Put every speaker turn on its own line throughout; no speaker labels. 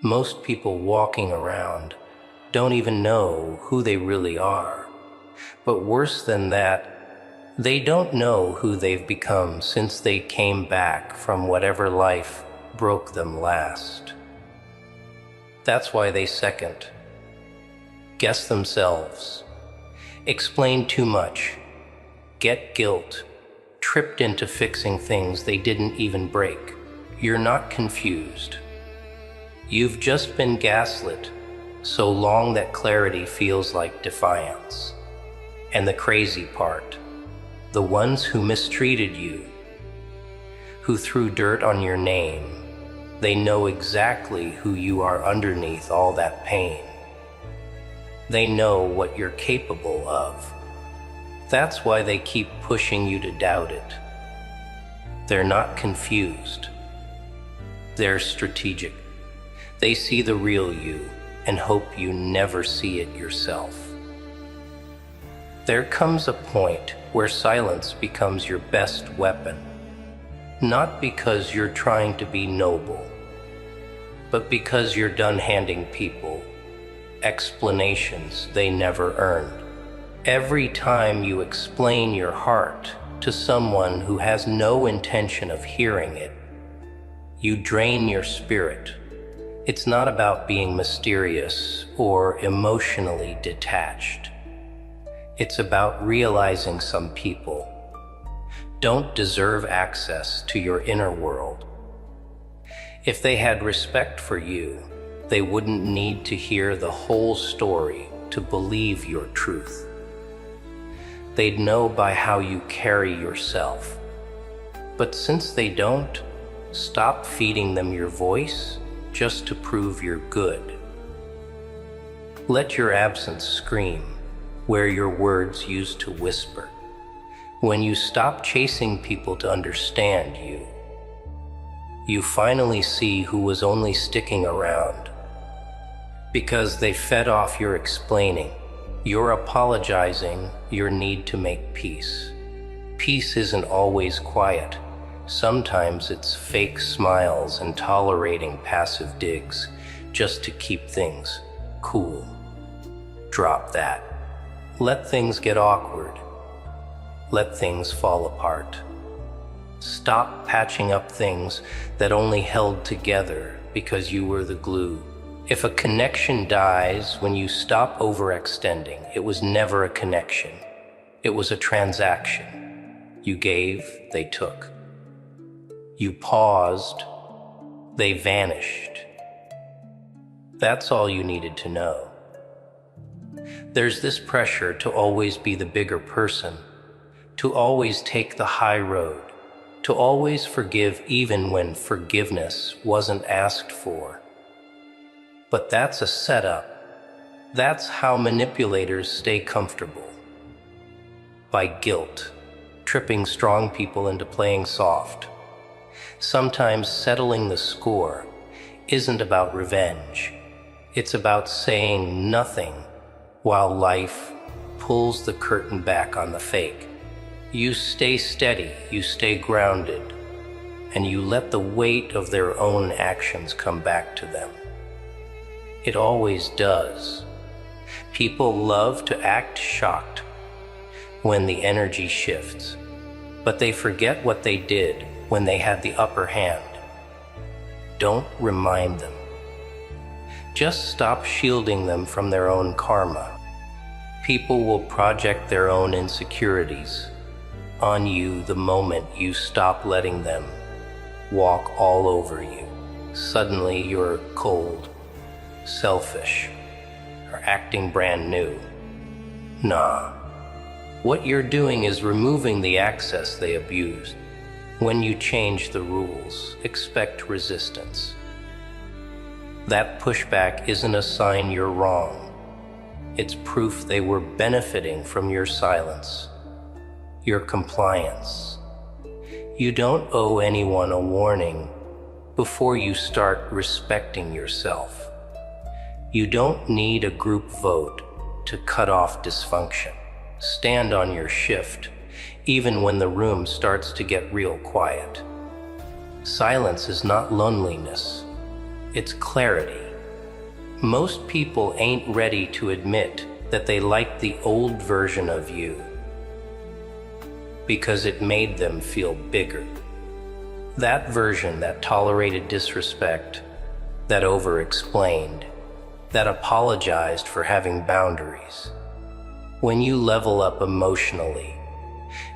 Most people walking around don't even know who they really are. But worse than that, they don't know who they've become since they came back from whatever life broke them last. That's why they second, guess themselves, explain too much, get guilt, tripped into fixing things they didn't even break. You're not confused. You've just been gaslit so long that clarity feels like defiance. And the crazy part, the ones who mistreated you, who threw dirt on your name, they know exactly who you are underneath all that pain. They know what you're capable of. That's why they keep pushing you to doubt it. They're not confused. They're strategic. They see the real you and hope you never see it yourself. There comes a point where silence becomes your best weapon, not because you're trying to be noble, but because you're done handing people explanations they never earned. Every time you explain your heart to someone who has no intention of hearing it, you drain your spirit. It's not about being mysterious or emotionally detached. It's about realizing some people don't deserve access to your inner world. If they had respect for you, they wouldn't need to hear the whole story to believe your truth. They'd know by how you carry yourself. But since they don't, stop feeding them your voice just to prove you're good. Let your absence scream where your words used to whisper. When you stop chasing people to understand you, you finally see who was only sticking around because they fed off your explaining, your apologizing, your need to make peace. Peace isn't always quiet. Sometimes it's fake smiles and tolerating passive digs just to keep things cool. Drop that. Let things get awkward. Let things fall apart. Stop patching up things that only held together because you were the glue. If a connection dies when you stop overextending, it was never a connection. It was a transaction. You gave, they took. You paused, they vanished. That's all you needed to know. There's this pressure to always be the bigger person, to always take the high road, to always forgive even when forgiveness wasn't asked for. But that's a setup. That's how manipulators stay comfortable. By guilt, tripping strong people into playing soft. Sometimes settling the score isn't about revenge. It's about saying nothing while life pulls the curtain back on the fake. You stay steady, you stay grounded, and you let the weight of their own actions come back to them. It always does. People love to act shocked when the energy shifts, but they forget what they did when they had the upper hand. Don't remind them. Just stop shielding them from their own karma. People will project their own insecurities on you the moment you stop letting them walk all over you. Suddenly you're cold, selfish, or acting brand new. Nah. What you're doing is removing the access they abused. When you change the rules, expect resistance. That pushback isn't a sign you're wrong. It's proof they were benefiting from your silence, your compliance. You don't owe anyone a warning before you start respecting yourself. You don't need a group vote to cut off dysfunction. Stand on your shift, even when the room starts to get real quiet. Silence is not loneliness, it's clarity. Most people ain't ready to admit that they like the old version of you because it made them feel bigger. That version that tolerated disrespect, that over-explained, that apologized for having boundaries. When you level up emotionally,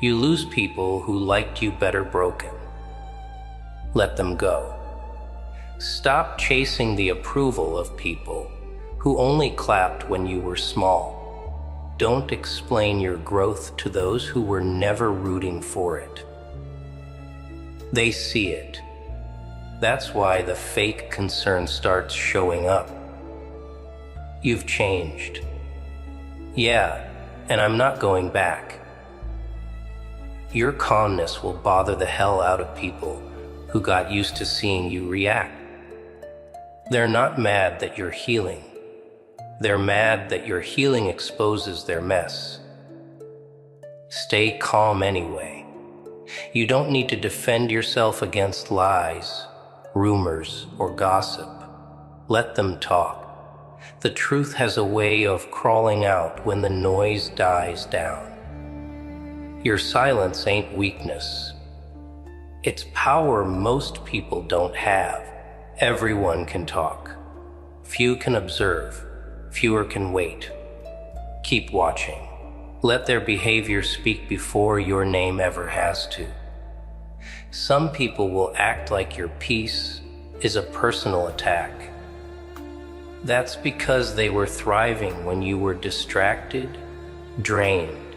you lose people who liked you better broken. Let them go. Stop chasing the approval of people who only clapped when you were small. Don't explain your growth to those who were never rooting for it. They see it. That's why the fake concern starts showing up. You've changed. Yeah, and I'm not going back. Your calmness will bother the hell out of people who got used to seeing you react. They're not mad that you're healing. They're mad that your healing exposes their mess. Stay calm anyway. You don't need to defend yourself against lies, rumors, or gossip. Let them talk. The truth has a way of crawling out when the noise dies down. Your silence ain't weakness. It's power most people don't have. Everyone can talk. Few can observe. Fewer can wait. Keep watching. Let their behavior speak before your name ever has to. Some people will act like your peace is a personal attack. That's because they were thriving when you were distracted, drained,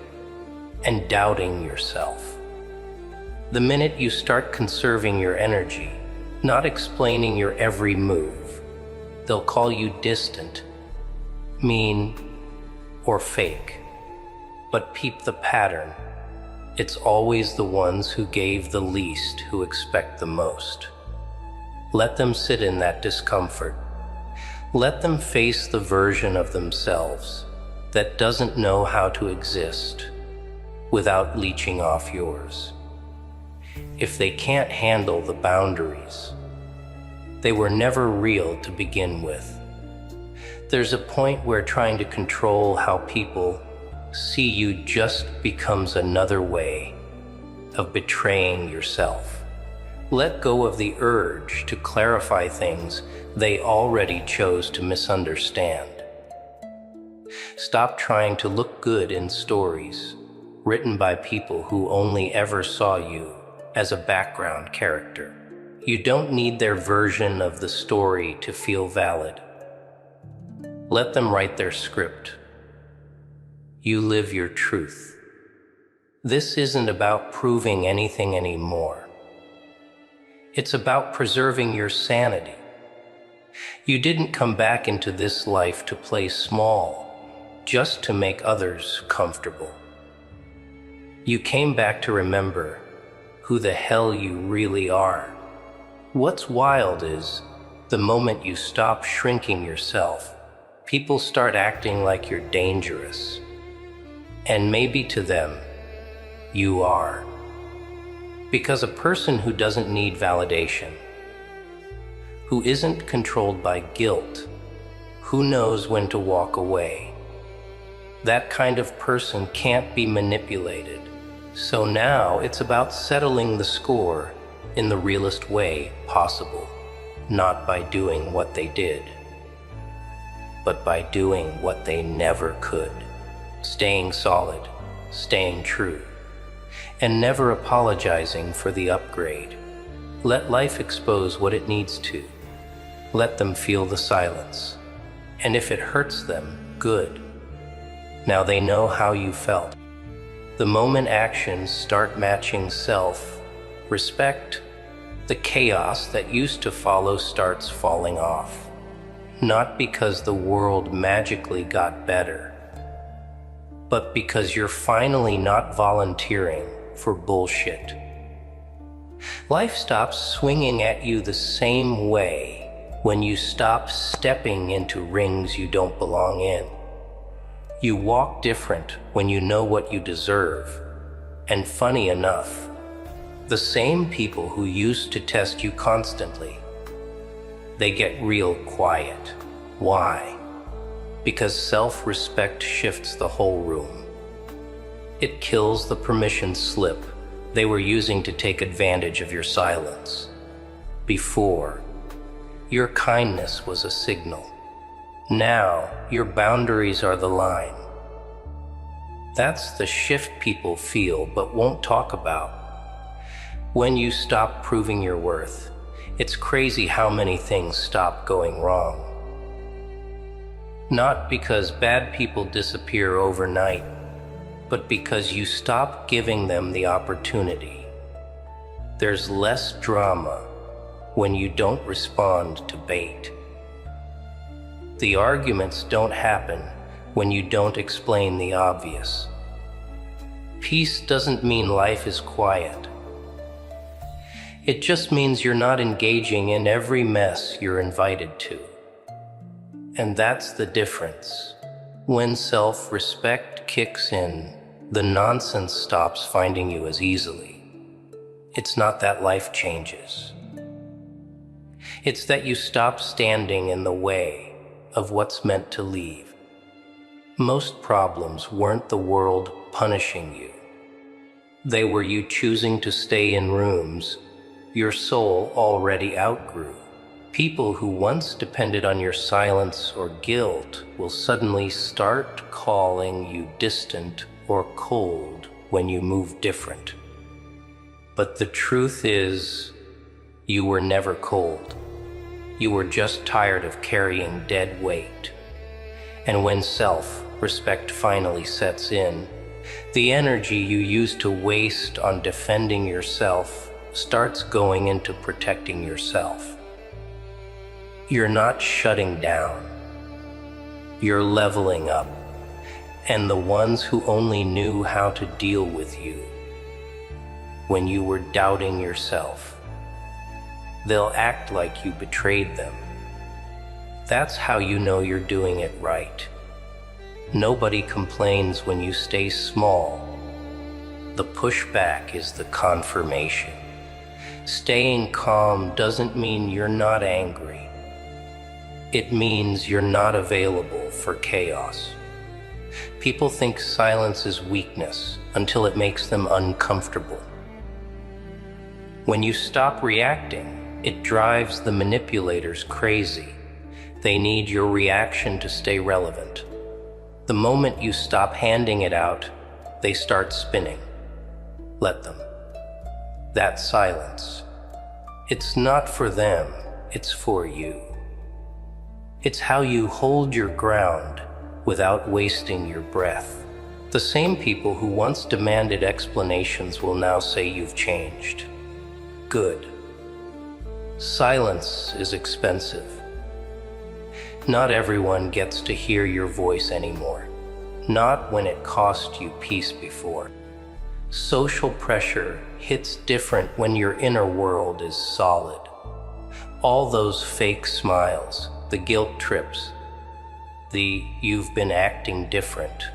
and doubting yourself. The minute you start conserving your energy, not explaining your every move, they'll call you distant, mean, or fake. But peep the pattern. It's always the ones who gave the least who expect the most. Let them sit in that discomfort. Let them face the version of themselves that doesn't know how to exist without leeching off yours. If they can't handle the boundaries, they were never real to begin with. There's a point where trying to control how people see you just becomes another way of betraying yourself. Let go of the urge to clarify things they already chose to misunderstand. Stop trying to look good in stories written by people who only ever saw you as a background character. You don't need their version of the story to feel valid. Let them write their script. You live your truth. This isn't about proving anything anymore. It's about preserving your sanity. You didn't come back into this life to play small, just to make others comfortable. You came back to remember who the hell you really are. What's wild is, the moment you stop shrinking yourself, people start acting like you're dangerous. And maybe to them, you are. Because a person who doesn't need validation, who isn't controlled by guilt, who knows when to walk away, that kind of person can't be manipulated. So now it's about settling the score in the realest way possible, not by doing what they did, but by doing what they never could. Staying solid, staying true, and never apologizing for the upgrade. Let life expose what it needs to. Let them feel the silence. And if it hurts them, good. Now they know how you felt. The moment actions start matching self-respect, the chaos that used to follow starts falling off. Not because the world magically got better, but because you're finally not volunteering for bullshit. Life stops swinging at you the same way when you stop stepping into rings you don't belong in. You walk different when you know what you deserve. And funny enough, the same people who used to test you constantly, they get real quiet. Why? Because self-respect shifts the whole room. It kills the permission slip they were using to take advantage of your silence. Before, your kindness was a signal. Now, your boundaries are the line. That's the shift people feel but won't talk about. When you stop proving your worth, it's crazy how many things stop going wrong. Not because bad people disappear overnight, but because you stop giving them the opportunity. There's less drama when you don't respond to bait. The arguments don't happen when you don't explain the obvious. Peace doesn't mean life is quiet. It just means you're not engaging in every mess you're invited to. And that's the difference. When self-respect kicks in, the nonsense stops finding you as easily. It's not that life changes. It's that you stop standing in the way of what's meant to leave. Most problems weren't the world punishing you. They were you choosing to stay in rooms your soul already outgrew. People who once depended on your silence or guilt will suddenly start calling you distant or cold when you move different. But the truth is, you were never cold. You were just tired of carrying dead weight. And when self-respect finally sets in, the energy you used to waste on defending yourself starts going into protecting yourself. You're not shutting down. You're leveling up. And the ones who only knew how to deal with you when you were doubting yourself, they'll act like you betrayed them. That's how you know you're doing it right. Nobody complains when you stay small. The pushback is the confirmation. Staying calm doesn't mean you're not angry. It means you're not available for chaos. People think silence is weakness until it makes them uncomfortable. When you stop reacting, it drives the manipulators crazy. They need your reaction to stay relevant. The moment you stop handing it out, they start spinning. Let them. That silence. It's not for them, it's for you. It's how you hold your ground without wasting your breath. The same people who once demanded explanations will now say you've changed. Good. Silence is expensive. Not everyone gets to hear your voice anymore. Not when it cost you peace before. Social pressure hits different when your inner world is solid. All those fake smiles, the guilt trips, the "you've been acting different"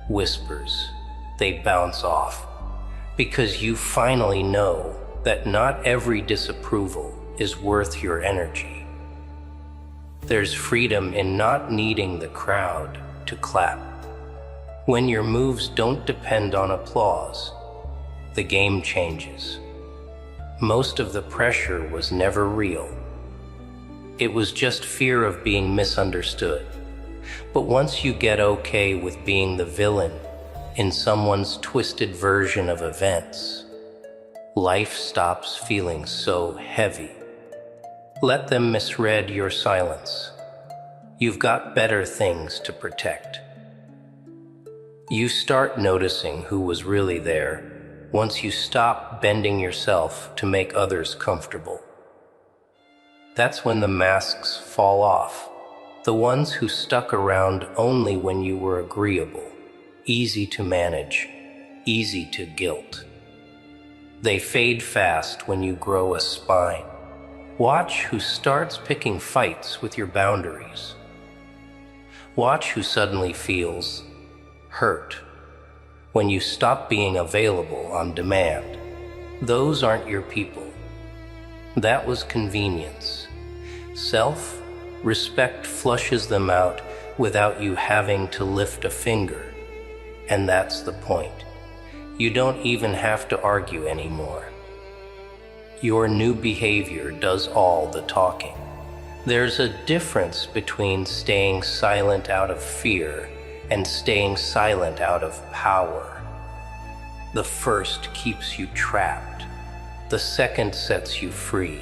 whispers, they bounce off. Because you finally know that not every disapproval is worth your energy. There's freedom in not needing the crowd to clap. When your moves don't depend on applause, the game changes. Most of the pressure was never real. It was just fear of being misunderstood. But once you get okay with being the villain in someone's twisted version of events, life stops feeling so heavy. Let them misread your silence. You've got better things to protect. You start noticing who was really there once you stop bending yourself to make others comfortable. That's when the masks fall off. The ones who stuck around only when you were agreeable, easy to manage, easy to guilt. They fade fast when you grow a spine. Watch who starts picking fights with your boundaries. Watch who suddenly feels hurt when you stop being available on demand. Those aren't your people. That was convenience. Self Respect flushes them out without you having to lift a finger. And that's the point. You don't even have to argue anymore. Your new behavior does all the talking. There's a difference between staying silent out of fear and staying silent out of power. The first keeps you trapped. The second sets you free.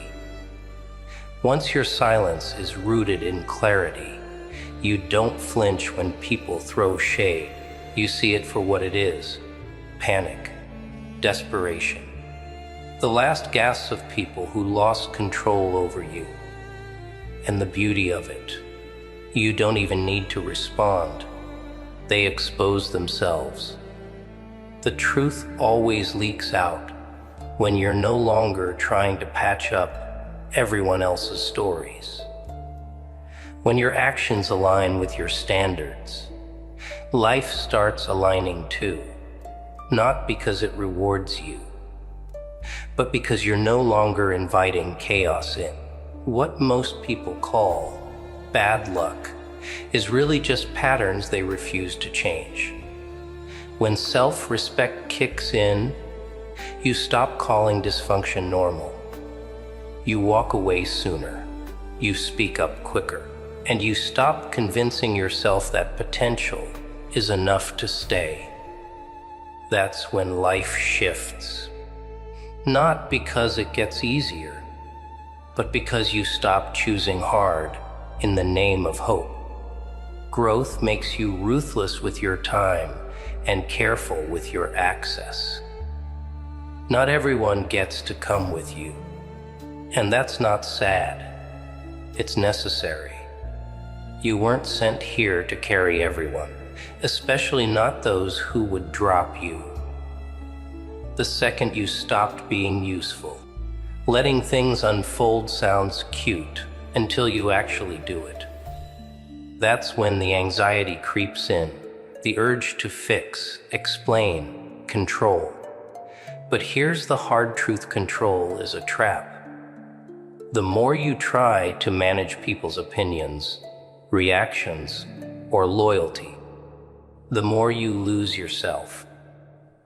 Once your silence is rooted in clarity, you don't flinch when people throw shade. You see it for what it is: panic, desperation. The last gasps of people who lost control over you. And the beauty of it, you don't even need to respond. They expose themselves. The truth always leaks out when you're no longer trying to patch up everyone else's stories. When your actions align with your standards, life starts aligning too. Not because it rewards you, but because you're no longer inviting chaos in. What most people call bad luck is really just patterns they refuse to change. When self-respect kicks in, you stop calling dysfunction normal. You walk away sooner, you speak up quicker, and you stop convincing yourself that potential is enough to stay. That's when life shifts. Not because it gets easier, but because you stop choosing hard in the name of hope. Growth makes you ruthless with your time and careful with your access. Not everyone gets to come with you, and that's not sad. It's necessary. You weren't sent here to carry everyone, especially not those who would drop you. The second you stopped being useful, letting things unfold sounds cute until you actually do it. That's when the anxiety creeps in, the urge to fix, explain, control. But here's the hard truth: control is a trap. The more you try to manage people's opinions, reactions, or loyalty, the more you lose yourself.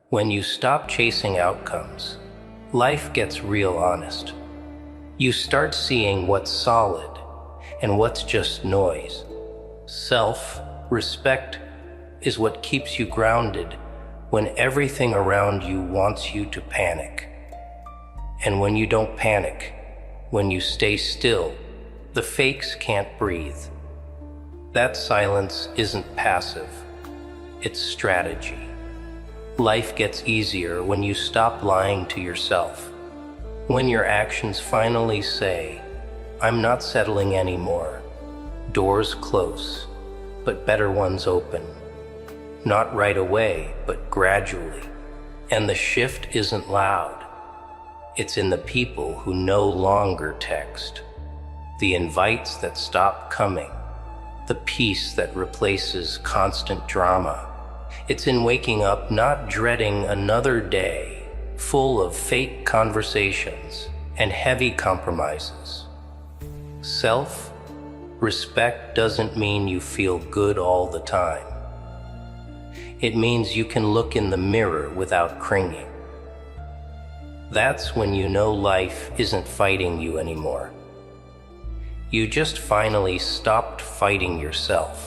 When you stop chasing outcomes, life gets real honest. You start seeing what's solid and what's just noise. Self-respect is what keeps you grounded when everything around you wants you to panic. And when you don't panic, when you stay still, the fakes can't breathe. That silence isn't passive, it's strategy. Life gets easier when you stop lying to yourself. When your actions finally say, "I'm not settling anymore." Doors close, but better ones open. Not right away, but gradually. And the shift isn't loud. It's in the people who no longer text, the invites that stop coming, the peace that replaces constant drama. It's in waking up not dreading another day full of fake conversations and heavy compromises. Self-respect doesn't mean you feel good all the time. It means you can look in the mirror without cringing. That's when you know life isn't fighting you anymore. You just finally stopped fighting yourself.